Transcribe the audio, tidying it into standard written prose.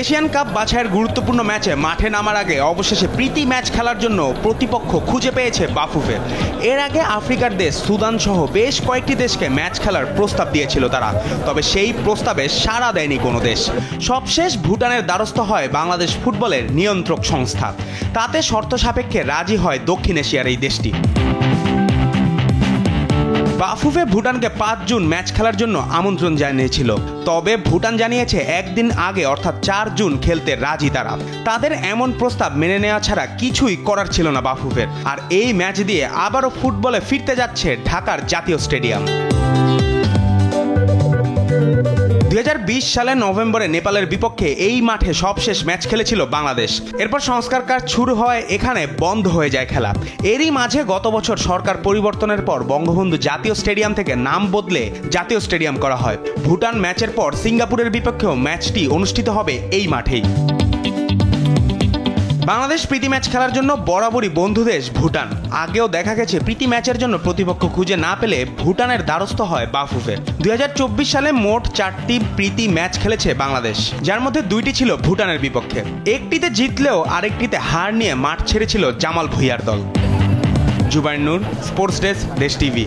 Asian cup বাছাইয়ের গুরুত্বপূর্ণ ম্যাচে মাঠে নামার আগে অবশেষে প্রীতি ম্যাচ খেলার জন্য প্রতিপক্ষ খুঁজে পেয়েছে বাফুফে। এর আগে আফ্রিকার দেশ সুদান সহ বেশ কয়েকটি দেশকে ম্যাচ খেলার প্রস্তাব দিয়েছিল তারা, তবে সেই প্রস্তাবে সাড়া দেয়নি কোনো দেশ। সবশেষ ভুটানের দ্বারস্থ হয় বাংলাদেশ ফুটবলের নিয়ন্ত্রক সংস্থা। তাতে শর্ত সাপেক্ষে রাজি হয় দক্ষিণ এশিয়ার এই দেশটি। বাফুফে ভুটানকে 5 জুন ম্যাচ খেলার জন্য আমন্ত্রণ জানিয়েছিল, তবে ভুটান জানিয়েছে একদিন আগে অর্থাৎ 4 জুন খেলতে রাজি তারা। তাদের এমন প্রস্তাব মেনে নেওয়া ছাড়া কিছুই করার ছিল না বাফুফের। আর এই ম্যাচ দিয়ে আবারও ফুটবলে ফিরতে যাচ্ছে ঢাকার জাতীয় স্টেডিয়াম। 2020 সালের নভেম্বরে নেপালের বিপক্ষে এই মাঠে সবশেষ ম্যাচ খেলেছিল বাংলাদেশ। এরপর সংস্কার কাজ শুরু হয়, এখানে বন্ধ হয়ে যায় খেলা। এরই মাঝে গত বছর সরকার পরিবর্তনের পর বঙ্গবন্ধু জাতীয় স্টেডিয়াম থেকে নাম বদলে জাতীয় স্টেডিয়াম করা হয়। ভুটান ম্যাচের পর সিঙ্গাপুরের বিপক্ষেও ম্যাচটি অনুষ্ঠিত হবে এই মাঠেই। বাংলাদেশ প্রীতি ম্যাচ খেলার জন্য বরাবরই বন্ধু দেশ ভুটান। আগেও দেখা গেছে প্রীতি ম্যাচের জন্য প্রতিপক্ষ খুঁজে না পেলে ভুটানের দ্বারস্থ হয় বাফুফে। 2024 সালে মোট 4টি প্রীতি ম্যাচ খেলেছে বাংলাদেশ, যার মধ্যে 2টি ছিল ভুটানের বিপক্ষে। একটিতে জিতলেও আরেকটিতে হার নিয়ে মাঠ ছেড়েছিল জামাল ভুঁইয়ার দল। জুবাইর নূর, স্পোর্টস ডেস্ক, দেশ টিভি।